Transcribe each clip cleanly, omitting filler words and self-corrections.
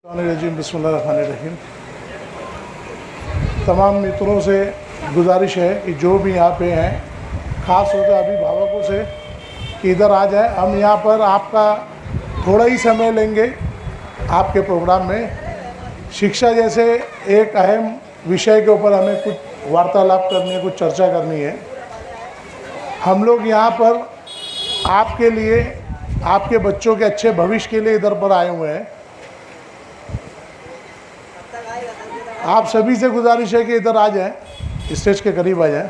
बिस्मिल्लाहिर्रहमानिर्रहीम। तमाम मित्रों से गुजारिश है कि जो भी यहाँ पे हैं, ख़ास तौर पर अभिभावकों से कि इधर आ जाए। हम यहाँ पर आपका थोड़ा ही समय लेंगे आपके प्रोग्राम में। शिक्षा जैसे एक अहम विषय के ऊपर हमें कुछ वार्तालाप करनी है, कुछ चर्चा करनी है। हम लोग यहाँ पर आपके लिए, आपके बच्चों के अच्छे भविष्य के लिए इधर पर आए हुए हैं। आप सभी से गुजारिश है कि इधर आ जाएं, स्टेज के करीब आ जाएं।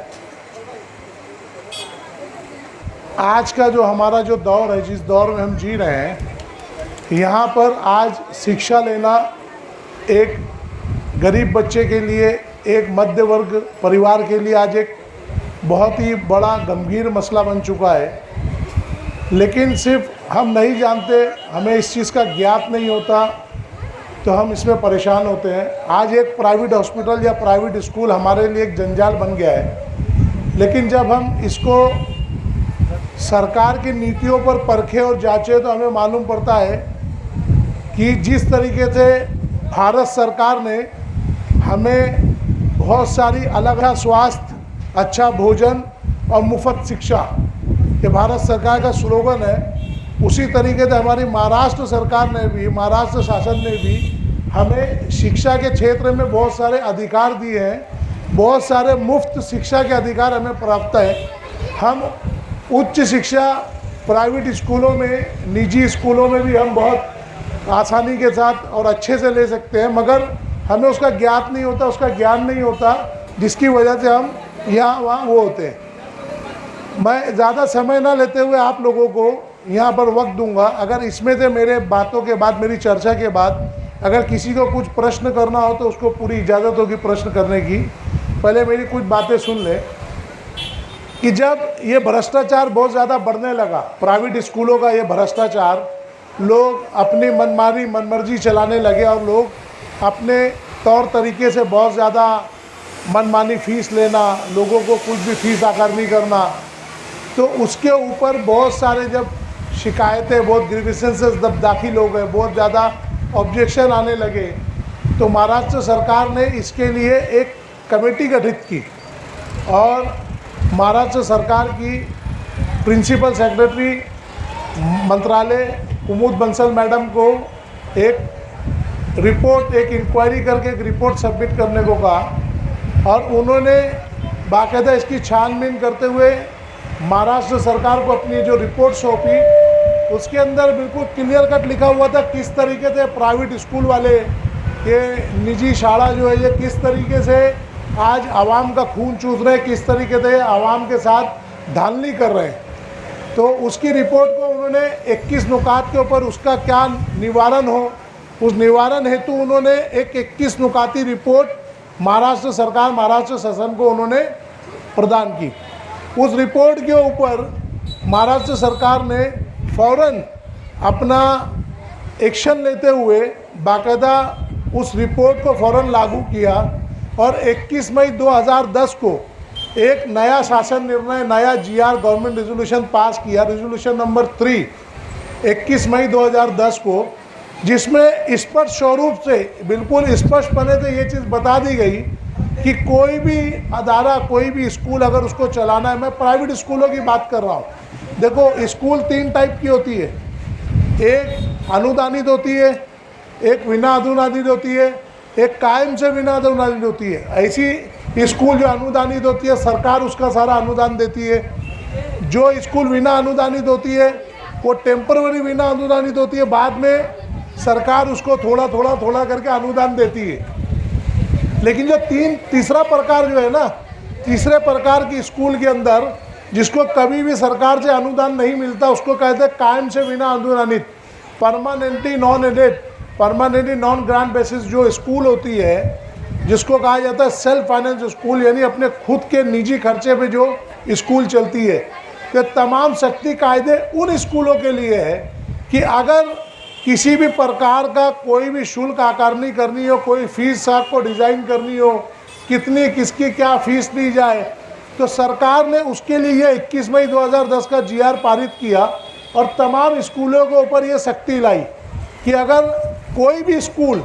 आज का जो हमारा जो दौर है, जिस दौर में हम जी रहे हैं, यहाँ पर आज शिक्षा लेना एक गरीब बच्चे के लिए, एक मध्य वर्ग परिवार के लिए आज एक बहुत ही बड़ा गंभीर मसला बन चुका है। लेकिन सिर्फ हम नहीं जानते, हमें इस चीज़ का ज्ञात नहीं होता, तो हम इसमें परेशान होते हैं। आज एक प्राइवेट हॉस्पिटल या प्राइवेट स्कूल हमारे लिए एक जंजाल बन गया है। लेकिन जब हम इसको सरकार की नीतियों पर परखें और जांचें तो हमें मालूम पड़ता है कि जिस तरीके से भारत सरकार ने हमें बहुत सारी अलग स्वास्थ्य, अच्छा भोजन और मुफ्त शिक्षा, ये भारत सरकार का स्लोगन है, उसी तरीके से हमारी महाराष्ट्र सरकार ने भी, महाराष्ट्र शासन ने भी हमें शिक्षा के क्षेत्र में बहुत सारे अधिकार दिए हैं। बहुत सारे मुफ्त शिक्षा के अधिकार हमें प्राप्त है। हम उच्च शिक्षा प्राइवेट स्कूलों में, निजी स्कूलों में भी हम बहुत आसानी के साथ और अच्छे से ले सकते हैं, मगर हमें उसका ज्ञात नहीं होता, उसका ज्ञान नहीं होता, जिसकी वजह से हम यहाँ वहाँ वो होते हैं। मैं ज़्यादा समय ना लेते हुए आप लोगों को यहाँ पर वक्त दूंगा। अगर इसमें से मेरे बातों के बाद, मेरी चर्चा के बाद अगर किसी को कुछ प्रश्न करना हो तो उसको पूरी इजाज़त होगी प्रश्न करने की। पहले मेरी कुछ बातें सुन ले कि जब ये भ्रष्टाचार बहुत ज़्यादा बढ़ने लगा, प्राइवेट स्कूलों का ये भ्रष्टाचार, लोग अपनी मनमानी मनमर्जी चलाने लगे और लोग अपने तौर तरीके से बहुत ज़्यादा मनमानी फ़ीस लेना, लोगों को कुछ भी फ़ीस आकार नहीं करना, तो उसके ऊपर बहुत सारे जब शिकायतें, बहुत ग्रीवेंसेस जब दाखिल हो गए, बहुत ज़्यादा ऑब्जेक्शन आने लगे, तो महाराष्ट्र सरकार ने इसके लिए एक कमेटी गठित की और महाराष्ट्र सरकार की प्रिंसिपल सेक्रेटरी मंत्रालय कुमुद बंसल मैडम को एक रिपोर्ट, एक इंक्वायरी करके एक रिपोर्ट सबमिट करने को कहा और उन्होंने बाकायदा इसकी छानबीन करते हुए महाराष्ट्र सरकार को अपनी जो रिपोर्ट सौंपी। उसके अंदर बिल्कुल क्लियर कट लिखा हुआ था किस तरीके से प्राइवेट स्कूल वाले, ये निजी शाला जो है, ये किस तरीके से आज आवाम का खून चूस रहे हैं, किस तरीके से आवाम के साथ धांधली कर रहे हैं। तो उसकी रिपोर्ट को उन्होंने 21 नुकात के ऊपर उसका क्या निवारण हो, उस निवारण हेतु उन्होंने एक 21 नुकाती रिपोर्ट महाराष्ट्र सरकार, महाराष्ट्र शासन को उन्होंने प्रदान की। उस रिपोर्ट के ऊपर महाराष्ट्र सरकार ने फ़ौरन अपना एक्शन लेते हुए बाकायदा उस रिपोर्ट को फ़ौरन लागू किया और 21 मई 2010 को एक नया शासन निर्णय, नया जीआर गवर्नमेंट रेजोल्यूशन पास किया, रेजोल्यूशन नंबर 3 21 मई 2010 को, जिसमें स्पष्ट स्वरूप से, बिल्कुल स्पष्टपने से ये चीज़ बता दी गई कि कोई भी अदारा, कोई भी स्कूल अगर उसको चलाना है, मैं प्राइवेट स्कूलों की बात कर रहा हूँ। देखो, स्कूल 3 टाइप की होती है, एक अनुदानित होती है, एक बिना अनुदानित होती है, एक कायम से बिना अनुदानित होती है। ऐसी स्कूल जो अनुदानित होती है, सरकार उसका सारा अनुदान देती है। जो स्कूल बिना अनुदानित होती है वो टेम्पररी बिना अनुदानित होती है, बाद में सरकार उसको थोड़ा करके अनुदान देती है। लेकिन जो तीसरा प्रकार जो है ना, तीसरे प्रकार की स्कूल के अंदर जिसको कभी भी सरकार से अनुदान नहीं मिलता, उसको कहते हैं कायम से बिना अनुदानित, permanently non aided, permanently non grant basis जो स्कूल होती है, जिसको कहा जाता है सेल्फ फाइनेंस स्कूल, यानी अपने खुद के निजी खर्चे पे जो स्कूल चलती है। तो तमाम सख्ती कायदे उन स्कूलों के लिए है कि अगर किसी भी प्रकार का कोई भी शुल्क आकारणी करनी हो, कोई फीस आपको डिज़ाइन करनी हो, कितनी किसकी क्या फ़ीस दी जाए, तो सरकार ने उसके लिए 21 मई 2010 का जीआर पारित किया और तमाम स्कूलों के ऊपर ये सख्ती लाई कि अगर कोई भी स्कूल,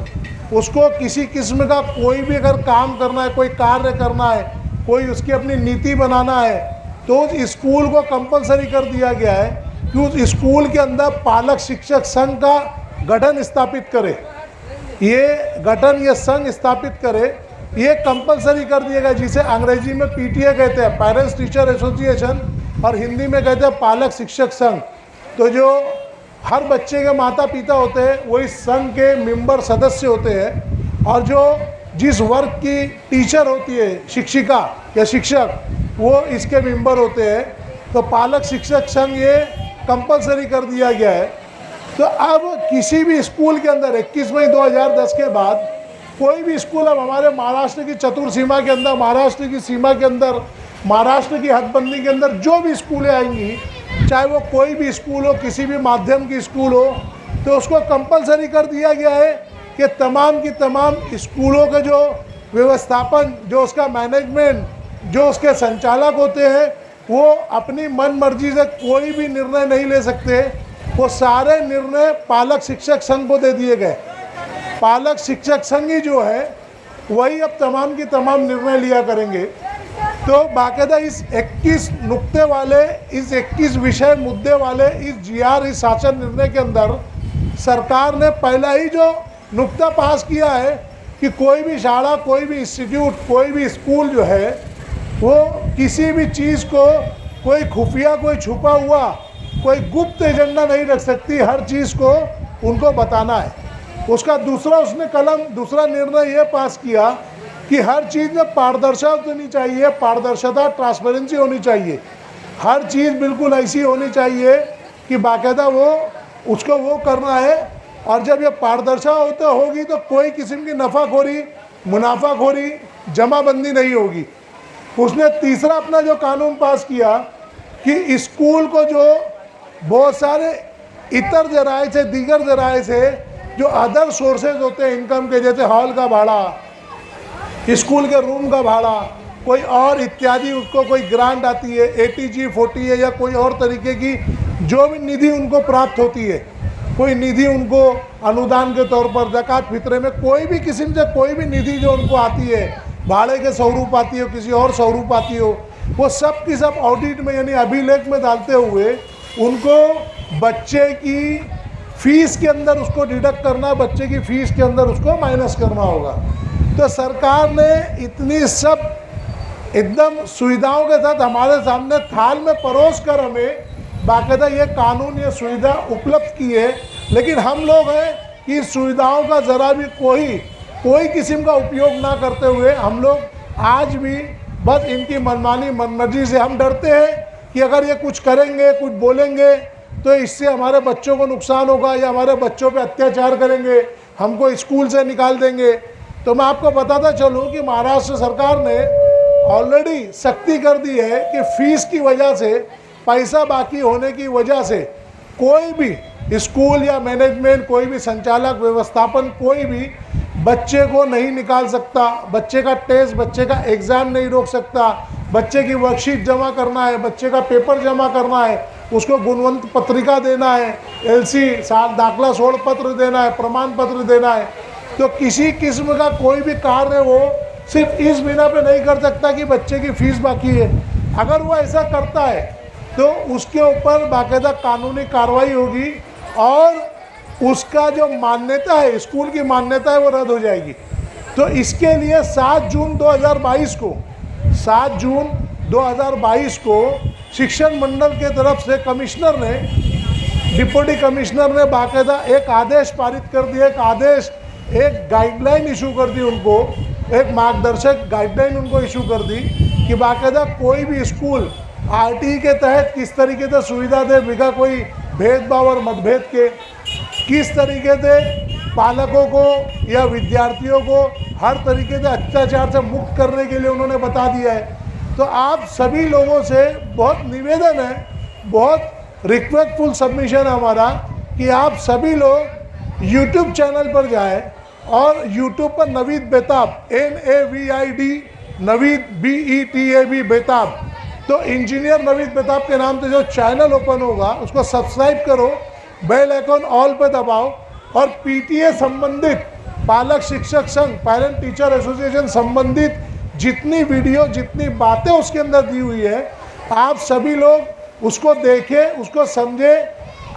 उसको किसी किस्म का कोई भी अगर काम करना है, कोई कार्य करना है, कोई उसकी अपनी नीति बनाना है, तो उस स्कूल को कंपलसरी कर दिया गया है कि उस स्कूल के अंदर पालक शिक्षक संघ का गठन स्थापित करे। ये संघ स्थापित करे, ये कंपलसरी कर दिया गया, जिसे अंग्रेजी में पीटीए कहते हैं, पेरेंट्स टीचर एसोसिएशन, और हिंदी में कहते हैं पालक शिक्षक संघ। तो जो हर बच्चे के माता पिता होते हैं वो इस संघ के मेंबर सदस्य होते हैं, और जो जिस वर्ग की टीचर होती है, शिक्षिका या शिक्षक, वो इसके मेंबर होते हैं। तो पालक शिक्षक संघ ये कंपलसरी कर दिया गया है। तो अब किसी भी स्कूल के अंदर 21 मई 2010 के बाद कोई भी स्कूल, अब हमारे महाराष्ट्र की चतुर सीमा के अंदर, महाराष्ट्र की सीमा के अंदर, महाराष्ट्र की हदबंदी के अंदर जो भी स्कूलें आएंगी, चाहे वो कोई भी स्कूल हो, किसी भी माध्यम की स्कूल हो, तो उसको कंपलसरी कर दिया गया है कि तमाम की तमाम स्कूलों का जो व्यवस्थापन, जो उसका मैनेजमेंट, जो उसके संचालक होते हैं, वो अपनी मन मर्जी से कोई भी निर्णय नहीं ले सकते। वो सारे निर्णय पालक शिक्षक संघ को दे दिए गए। पालक शिक्षक संघ ही जो है वही अब तमाम की तमाम निर्णय लिया करेंगे। तो बाकायदा इस 21 नुक्ते वाले, इस 21 विषय मुद्दे वाले इस जीआर, इस शासन निर्णय के अंदर सरकार ने पहला ही जो नुक्ता पास किया है कि कोई भी शाला, कोई भी इंस्टीट्यूट, कोई भी स्कूल जो है वो किसी भी चीज़ को, कोई खुफिया, कोई छुपा हुआ, कोई गुप्त एजेंडा नहीं रख सकती, हर चीज़ को उनको बताना है। उसका दूसरा निर्णय ये पास किया कि हर चीज़ में पारदर्शिता होनी चाहिए, पारदर्शिता, ट्रांसपेरेंसी होनी चाहिए। हर चीज़ बिल्कुल ऐसी होनी चाहिए कि बाकायदा वो उसको वो करना है। और जब ये पारदर्शिता होगी तो कोई किस्म की नफ़ाखोरी, मुनाफाखोरी, जमाबंदी नहीं होगी। उसने तीसरा अपना जो कानून पास किया कि स्कूल को जो बहुत सारे इतर जराए से, दीगर जराए से, जो अदर सोर्सेज होते हैं इनकम के, जैसे हॉल का भाड़ा, स्कूल के रूम का भाड़ा, कोई और इत्यादि, उसको कोई ग्रांट आती है, ATG 40 है, या कोई और तरीके की जो भी निधि उनको प्राप्त होती है, कोई निधि उनको अनुदान के तौर पर, ज़कात फित्रे में कोई भी किस्म से कोई भी निधि जो उनको आती है, भाड़े के स्वरूप आती हो, किसी और स्वरूप आती हो, वो सब की सब ऑडिट में यानी अभिलेख में डालते हुए उनको बच्चे की फ़ीस के अंदर उसको डिडक्ट करना, बच्चे की फ़ीस के अंदर उसको माइनस करना होगा। तो सरकार ने इतनी सब एकदम सुविधाओं के साथ हमारे सामने थाल में परोस कर हमें बाकायदा ये कानून, ये सुविधा उपलब्ध की है। लेकिन हम लोग हैं कि इस सुविधाओं का ज़रा भी कोई किस्म का उपयोग ना करते हुए हम लोग आज भी बस इनकी मनमानी, मनमर्जी से हम डरते हैं कि अगर ये कुछ करेंगे, कुछ बोलेंगे तो इससे हमारे बच्चों को नुकसान होगा, या हमारे बच्चों पे अत्याचार करेंगे, हमको स्कूल से निकाल देंगे। तो मैं आपको बताता चलूँ कि महाराष्ट्र सरकार ने ऑलरेडी सख्ती कर दी है कि फ़ीस की वजह से, पैसा बाकी होने की वजह से कोई भी स्कूल या मैनेजमेंट, कोई भी संचालक, व्यवस्थापन, कोई भी बच्चे को नहीं निकाल सकता, बच्चे का टेस्ट, बच्चे का एग्ज़ाम नहीं रोक सकता, बच्चे की वर्कशीट जमा करना है, बच्चे का पेपर जमा करना है, उसको गुणवंत पत्रिका देना है, LC दाखला छोड़ पत्र देना है, प्रमाण पत्र देना है। तो किसी किस्म का कोई भी कार्य वो सिर्फ इस बिना पे नहीं कर सकता कि बच्चे की फ़ीस बाकी है। अगर वो ऐसा करता है तो उसके ऊपर बाकायदा कानूनी कार्रवाई होगी और उसका जो मान्यता है, स्कूल की मान्यता है, वो रद्द हो जाएगी। तो इसके लिए 7 जून 2022 को शिक्षण मंडल के तरफ से कमिश्नर ने, डिप्टी कमिश्नर ने बाकायदा एक आदेश पारित कर दिया, एक गाइडलाइन इशू कर दी उनको, एक मार्गदर्शक गाइडलाइन उनको इशू कर दी कि बाकायदा कोई भी स्कूल RTE के तहत किस तरीके से सुविधा दे, बिना कोई भेदभाव और मतभेद के, किस तरीके से पालकों को या विद्यार्थियों को हर तरीके से अत्याचार से मुक्त करने के लिए उन्होंने बता दिया है। तो आप सभी लोगों से बहुत निवेदन है, बहुत रिक्वेस्टफुल सबमिशन है हमारा कि आप सभी लोग YouTube चैनल पर जाएं और YouTube पर नवीद बेताब, NAVID, नवीद BETAB बेताब, तो इंजीनियर नवीद बेताब के नाम से जो चैनल ओपन होगा उसको सब्सक्राइब करो, बेल आइकन ऑल पे दबाओ और पीटीए संबंधित, पालक शिक्षक संघ, पेरेंट टीचर एसोसिएशन संबंधित जितनी वीडियो, जितनी बातें उसके अंदर दी हुई है, आप सभी लोग उसको देखें, उसको समझें।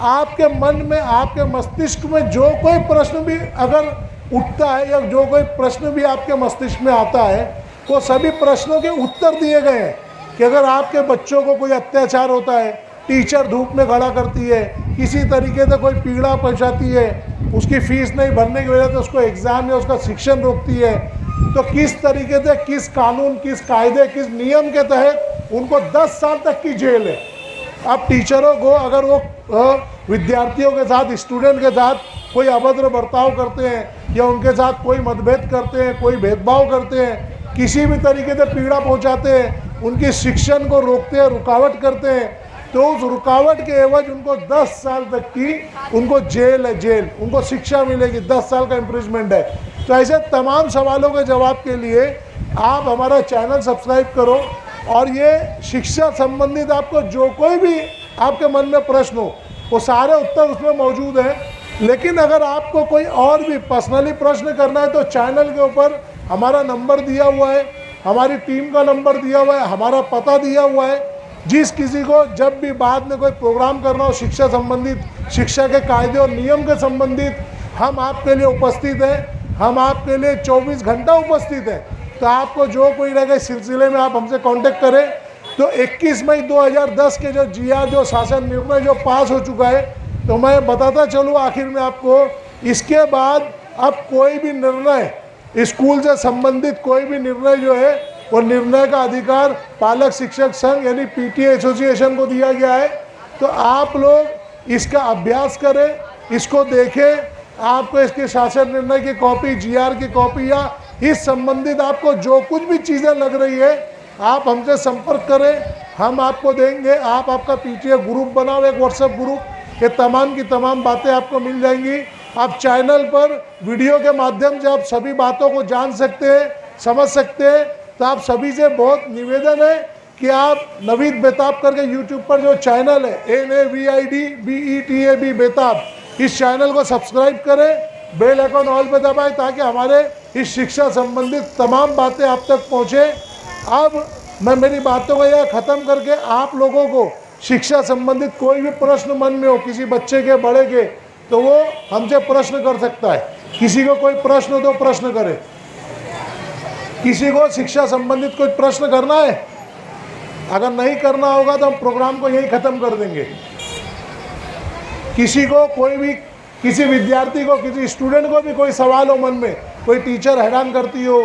आपके मन में, आपके मस्तिष्क में जो कोई प्रश्न भी अगर उठता है या जो कोई प्रश्न भी आपके मस्तिष्क में आता है, वो सभी प्रश्नों के उत्तर दिए गए हैं कि अगर आपके बच्चों को कोई अत्याचार होता है, टीचर धूप में खड़ा करती है, किसी तरीके से कोई पीड़ा पहुंचाती है, उसकी फीस नहीं भरने की वजह से उसको एग्ज़ाम या उसका शिक्षण रोकती है, तो किस तरीके से, किस कानून, किस कायदे, किस नियम के तहत उनको 10 साल तक की जेल है। अब टीचरों को अगर वो विद्यार्थियों के साथ, स्टूडेंट के साथ कोई अभद्र बर्ताव करते हैं या उनके साथ कोई मतभेद करते हैं, कोई भेदभाव करते हैं, किसी भी तरीके से पीड़ा पहुंचाते हैं, उनकी शिक्षण को रोकते हैं, रुकावट करते हैं, तो उस रुकावट के एवज उनको 10 साल तक की उनको जेल है, जेल, उनको शिक्षा मिलेगी, 10 साल का इम्प्रिजमेंट है। तो ऐसे तमाम सवालों के जवाब के लिए आप हमारा चैनल सब्सक्राइब करो और ये शिक्षा संबंधित आपको जो कोई भी आपके मन में प्रश्न हो, वो सारे उत्तर उसमें मौजूद हैं। लेकिन अगर आपको कोई और भी पर्सनली प्रश्न करना है तो चैनल के ऊपर हमारा नंबर दिया हुआ है, हमारी टीम का नंबर दिया हुआ है, हमारा पता दिया हुआ है। जिस किसी को जब भी बाद में कोई प्रोग्राम करना हो शिक्षा संबंधित, शिक्षा के कायदे और नियम के संबंधित, हम आपके लिए उपस्थित हैं, हम आपके लिए 24 घंटा उपस्थित हैं। तो आपको जो कोई रहेगा इस सिलसिले में आप हमसे कांटेक्ट करें। तो 21 मई 2010 के जो GR, जो शासन निर्णय जो पास हो चुका है, तो मैं बताता चलूँ आखिर में आपको, इसके बाद अब कोई भी निर्णय स्कूल से संबंधित कोई भी निर्णय जो है, वो निर्णय का अधिकार पालक शिक्षक संघ यानी पीटीए एसोसिएशन को दिया गया है। तो आप लोग इसका अभ्यास करें, इसको देखें। आपको इसके शासन निर्णय की कॉपी, GR की कॉपी या इस संबंधित आपको जो कुछ भी चीज़ें लग रही है, आप हमसे संपर्क करें, हम आपको देंगे। आप आपका पीटीए ग्रुप बनाओ, एक व्हाट्सएप ग्रुप, ये तमाम की तमाम बातें आपको मिल जाएंगी। आप चैनल पर वीडियो के माध्यम से आप सभी बातों को जान सकते हैं, समझ सकते हैं। तो आप सभी से बहुत निवेदन है कि आप नवीद बेताब करके यूट्यूब पर जो चैनल है NAVIDBETAB बेताब, इस चैनल को सब्सक्राइब करें, बेल आइकन ऑल पे दबाएं ताकि हमारे इस शिक्षा संबंधित तमाम बातें आप तक पहुँचे। अब मैं मेरी बातों को यह ख़त्म करके आप लोगों को शिक्षा संबंधित कोई भी प्रश्न मन में हो, किसी बच्चे के, बड़े के, तो वो हमसे प्रश्न कर सकता है। किसी को कोई प्रश्न हो तो प्रश्न करे। किसी को शिक्षा संबंधित कोई प्रश्न करना है, अगर नहीं करना होगा तो हम प्रोग्राम को यही ख़त्म कर देंगे। किसी को कोई भी, किसी विद्यार्थी को, किसी स्टूडेंट को भी कोई सवाल हो मन में, कोई टीचर हैरान करती हो,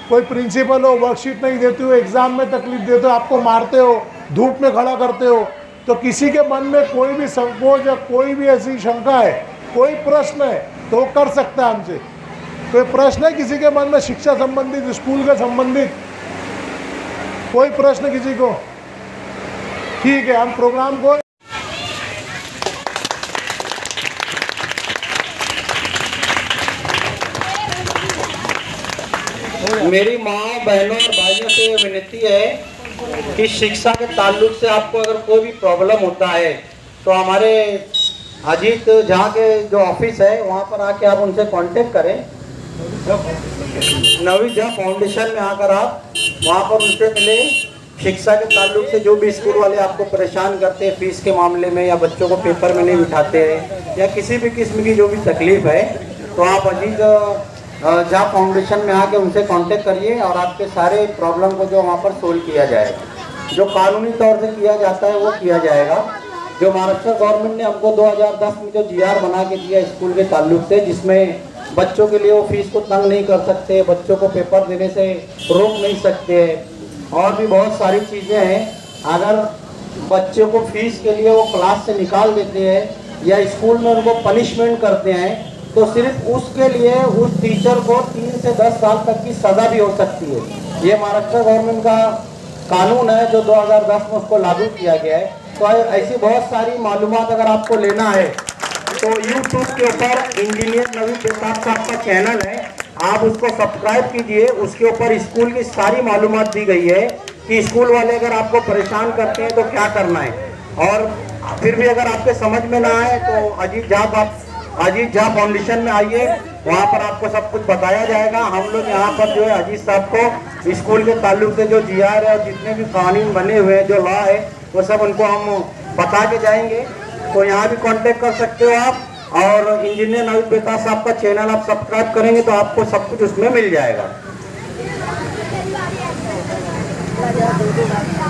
कोई प्रिंसिपल हो वर्कशीट नहीं देती हो, एग्ज़ाम में तकलीफ देते हो, आपको मारते हो, धूप में खड़ा करते हो, तो किसी के मन में कोई भी संकोच या कोई भी ऐसी शंका है, कोई प्रश्न है, तो वो कर सकता है हमसे। कोई प्रश्न है किसी के मन में शिक्षा संबंधित, स्कूल के संबंधित, कोई प्रश्न किसी को? ठीक है, हम प्रोग्राम को मेरी माँ, बहनों और भाइयों से विनती है कि शिक्षा के ताल्लुक से आपको अगर कोई भी प्रॉब्लम होता है तो हमारे अजीत झा के जो ऑफिस है वहाँ पर आके आप उनसे कांटेक्ट करें। नवीद झा फाउंडेशन में आकर आप वहाँ पर उनसे मिले। शिक्षा के ताल्लुक से जो भी स्कूल वाले आपको परेशान करते हैं फीस के मामले में, या बच्चों को पेपर में नहीं बिठाते हैं, या किसी भी किस्म की जो भी तकलीफ है, तो आप अजीत झा फाउंडेशन में आके उनसे कांटेक्ट करिए और आपके सारे प्रॉब्लम को जो वहाँ पर सोल्व किया जाएगा। जो कानूनी तौर से किया जाता है वो किया जाएगा। जो महाराष्ट्र गवर्नमेंट ने हमको 2010 में जो GR बना के दिया स्कूल के ताल्लुक से, जिसमें बच्चों के लिए वो फीस को तंग नहीं कर सकते, बच्चों को पेपर देने से रोक नहीं सकते, और भी बहुत सारी चीज़ें हैं। अगर बच्चों को फीस के लिए वो क्लास से निकाल देते हैं या स्कूल में उनको पनिशमेंट करते हैं, तो सिर्फ उसके लिए उस टीचर को 3 से 10 साल तक की सज़ा भी हो सकती है। ये महाराष्ट्र गवर्नमेंट का कानून है जो 2010 में उसको लागू किया गया है। तो ऐसी बहुत सारी मालूमात अगर आपको लेना है तो यूट्यूब के ऊपर इंजीनियर नवीद बेताब का आपका चैनल है, आप उसको सब्सक्राइब कीजिए। उसके ऊपर स्कूल की सारी मालूमात दी गई है कि स्कूल वाले अगर आपको परेशान करते हैं तो क्या करना है, और फिर भी अगर आपके समझ में ना आए तो अजीत झा अजीज झा फाउंडेशन में आइए, वहाँ पर आपको सब कुछ बताया जाएगा। हम लोग यहाँ पर जो है अजीज साहब को स्कूल के ताल्लुक से जो GR है और जितने भी कानून बने हुए हैं, जो लॉ है, वो सब उनको हम बता के जाएंगे। तो यहाँ भी कांटेक्ट कर सकते हो आप। और इंजीनियर नवीद बेताज साहब का चैनल आप सब्सक्राइब करेंगे तो आपको सब कुछ उसमें मिल जाएगा।